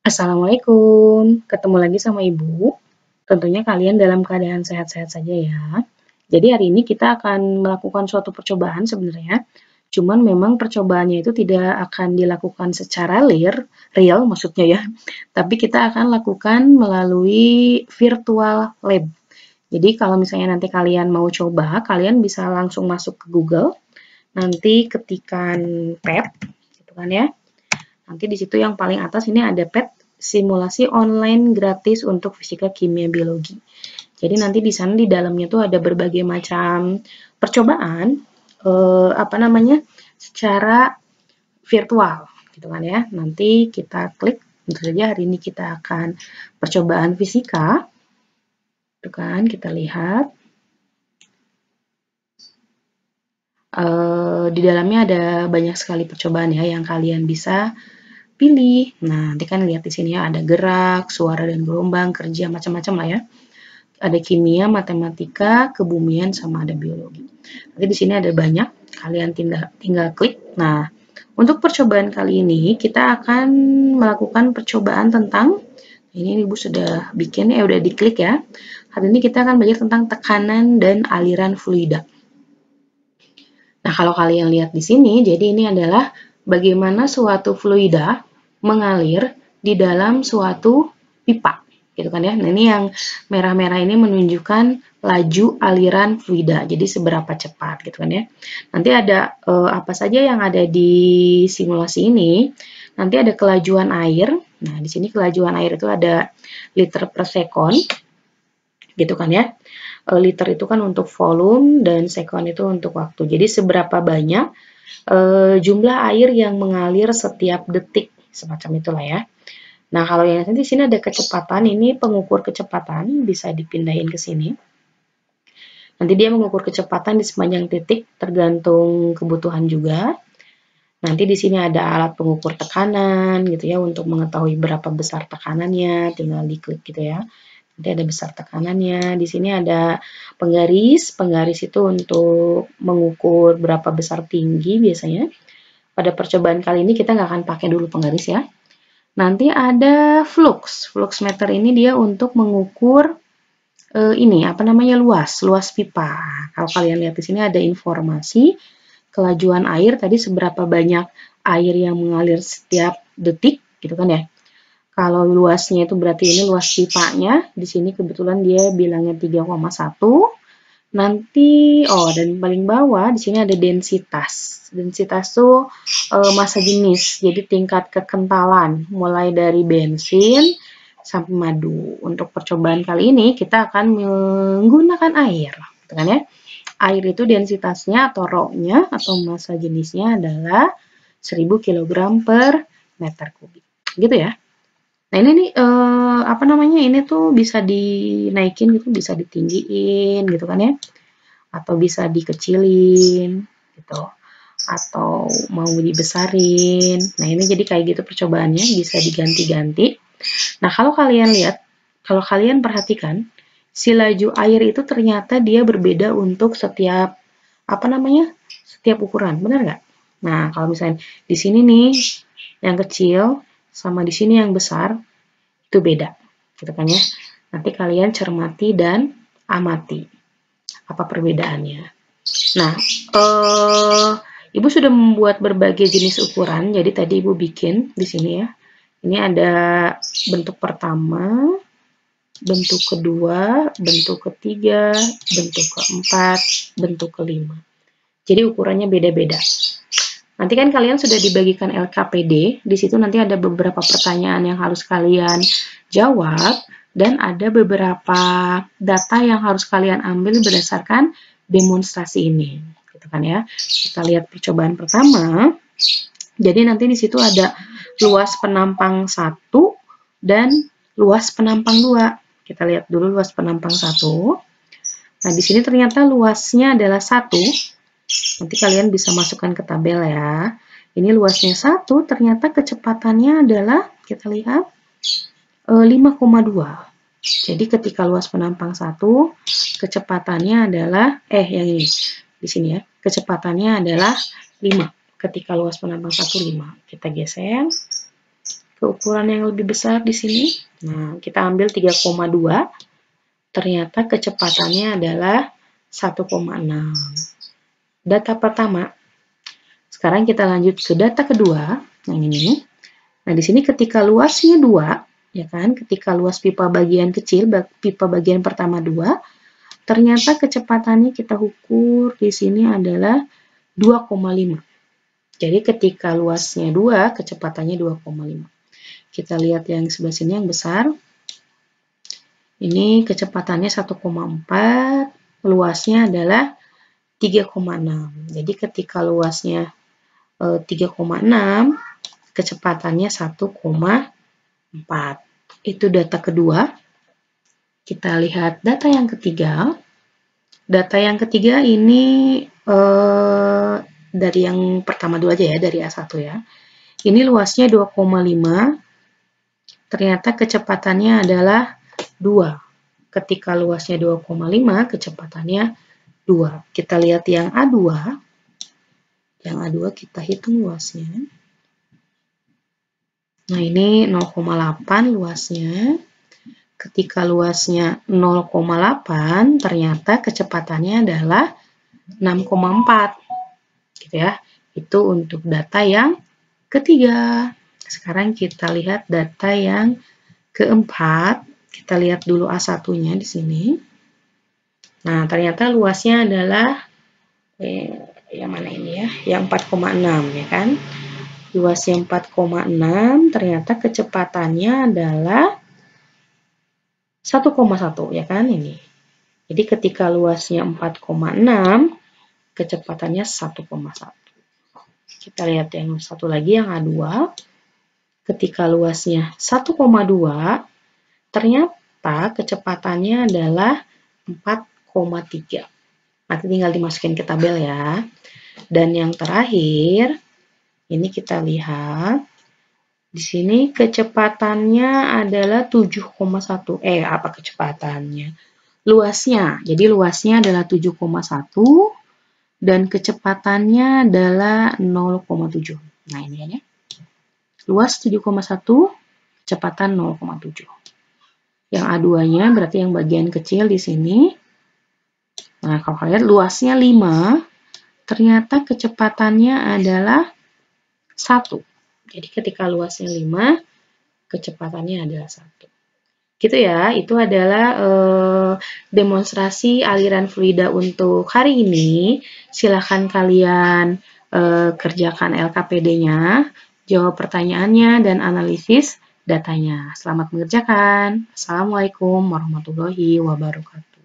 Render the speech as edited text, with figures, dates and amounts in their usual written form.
Assalamualaikum, ketemu lagi sama Ibu. Tentunya kalian dalam keadaan sehat-sehat saja ya. Jadi hari ini kita akan melakukan suatu percobaan sebenarnya. Cuman memang percobaannya itu tidak akan dilakukan secara real maksudnya ya. Tapi kita akan lakukan melalui virtual lab. Jadi kalau misalnya nanti kalian mau coba, kalian bisa langsung masuk ke Google. Nanti ketikan PET, gitu kan ya. Nanti di situ yang paling atas ini ada PET, simulasi online gratis untuk fisika, kimia, biologi. Jadi nanti di sana di dalamnya tuh ada berbagai macam percobaan secara virtual gitu kan ya. Nanti kita klik, tentu saja hari ini kita akan percobaan fisika. Itu kan kita lihat di dalamnya ada banyak sekali percobaan ya yang kalian bisa pilih. Nah, nanti kan lihat di sini ya ada gerak, suara dan gelombang, kerja macam-macam lah ya. Ada kimia, matematika, kebumian sama ada biologi. Nanti di sini ada banyak, kalian tinggal klik. Nah, untuk percobaan kali ini kita akan melakukan percobaan tentang ini Ibu sudah bikin ya, udah diklik ya. Hari ini kita akan belajar tentang tekanan dan aliran fluida. Nah, kalau kalian lihat di sini, jadi ini adalah bagaimana suatu fluida mengalir di dalam suatu pipa, gitu kan ya. Nah, ini yang merah-merah ini menunjukkan laju aliran fluida, jadi seberapa cepat, gitu kan ya. Nanti ada apa saja yang ada di simulasi ini. Nanti ada kelajuan air. Nah, di sini kelajuan air itu ada liter per second, gitu kan ya. Liter itu kan untuk volume dan sekon itu untuk waktu. Jadi seberapa banyak jumlah air yang mengalir setiap detik, semacam itulah ya. Nah, kalau yang di sini ada kecepatan, ini pengukur kecepatan, bisa dipindahin ke sini. Nanti dia mengukur kecepatan di sepanjang titik, tergantung kebutuhan juga. Nanti di sini ada alat pengukur tekanan gitu ya, untuk mengetahui berapa besar tekanannya, tinggal diklik gitu ya. Nanti ada besar tekanannya. Di sini ada penggaris. Penggaris itu untuk mengukur berapa besar tinggi biasanya. Pada percobaan kali ini kita nggak akan pakai dulu penggaris ya. Nanti ada flux. Flux meter ini dia untuk mengukur luas pipa. Kalau kalian lihat di sini ada informasi kelajuan air tadi seberapa banyak air yang mengalir setiap detik gitu kan ya. Kalau luasnya itu berarti ini luas pipanya. Di sini kebetulan dia bilangnya 3,1. Nanti, dan paling bawah di sini ada densitas. Densitas itu massa jenis, jadi tingkat kekentalan. Mulai dari bensin sampai madu. Untuk percobaan kali ini kita akan menggunakan air. Gitu kan ya. Air itu densitasnya atau rho-nya atau massa jenisnya adalah 1000 kg per meter kubik. Gitu ya. Nah ini nih ini tuh bisa dinaikin gitu, bisa ditinggiin gitu kan ya, atau bisa dikecilin gitu, atau mau dibesarin. Nah ini jadi kayak gitu percobaannya, bisa diganti-ganti. Nah kalau kalian lihat, kalau kalian perhatikan, si laju air itu ternyata dia berbeda untuk setiap setiap ukuran, benar nggak? Nah kalau misalnya di sini nih yang kecil sama di sini yang besar itu beda, gitu kan ya. Nanti kalian cermati dan amati apa perbedaannya. Nah, Ibu sudah membuat berbagai jenis ukuran. Jadi tadi Ibu bikin di sini ya. Ini ada bentuk pertama, bentuk kedua, bentuk ketiga, bentuk keempat, bentuk kelima. Jadi ukurannya beda-beda. Nanti kan kalian sudah dibagikan LKPD, di situ nanti ada beberapa pertanyaan yang harus kalian jawab, dan ada beberapa data yang harus kalian ambil berdasarkan demonstrasi ini. Gitu kan ya. Kita lihat percobaan pertama. Jadi nanti di situ ada luas penampang 1 dan luas penampang 2. Kita lihat dulu luas penampang 1. Nah, di sini ternyata luasnya adalah 1. Nanti kalian bisa masukkan ke tabel ya. Ini luasnya 1, ternyata kecepatannya adalah, kita lihat, 5,2. Jadi ketika luas penampang 1, kecepatannya adalah, yang ini, di sini ya, kecepatannya adalah 5. Ketika luas penampang 1, 5. Kita geser. ke ukuran yang lebih besar di sini. Nah, kita ambil 3,2. Ternyata kecepatannya adalah 1,6. Data pertama. Sekarang kita lanjut ke data kedua. Yang ini. Nah, di sini ketika luasnya 2, ya kan? Ketika luas pipa bagian kecil, pipa bagian pertama 2, ternyata kecepatannya kita ukur di sini adalah 2,5. Jadi ketika luasnya 2, kecepatannya 2,5. Kita lihat yang sebelah sini yang besar. Ini kecepatannya 1,4, luasnya adalah 3,6. Jadi ketika luasnya 3,6, kecepatannya 1,4. Itu data kedua. Kita lihat data yang ketiga. Data yang ketiga ini dari yang pertama dulu aja ya, dari A1 ya. Ini luasnya 2,5. Ternyata kecepatannya adalah 2. Ketika luasnya 2,5, kecepatannya 2. Kita lihat yang A2. Yang A2 kita hitung luasnya. Nah, ini 0,8 luasnya. Ketika luasnya 0,8, ternyata kecepatannya adalah 6,4. Gitu ya. Itu untuk data yang ketiga. Sekarang kita lihat data yang keempat. Kita lihat dulu A1-nya di sini. Nah, ternyata luasnya adalah yang mana ini ya? Yang 4,6 ya kan? Luasnya 4,6, ternyata kecepatannya adalah 1,1 ya kan ini. Jadi ketika luasnya 4,6, kecepatannya 1,1. Kita lihat yang satu lagi yang A2. Ketika luasnya 1,2, ternyata kecepatannya adalah 4,3. Nanti tinggal dimasukin ke tabel ya. Dan yang terakhir, ini kita lihat. Di sini kecepatannya adalah 7,1. Apa kecepatannya? Luasnya. Jadi luasnya adalah 7,1 dan kecepatannya adalah 0,7. Nah, ini kan ya. Luas 7,1, kecepatan 0,7. Yang A2-nya berarti yang bagian kecil di sini. Nah, kalau kalian lihat luasnya 5, ternyata kecepatannya adalah 1. Jadi ketika luasnya 5, kecepatannya adalah 1. Gitu ya, itu adalah demonstrasi aliran fluida untuk hari ini. Silahkan kalian kerjakan LKPD-nya, jawab pertanyaannya, dan analisis datanya. Selamat mengerjakan. Assalamualaikum warahmatullahi wabarakatuh.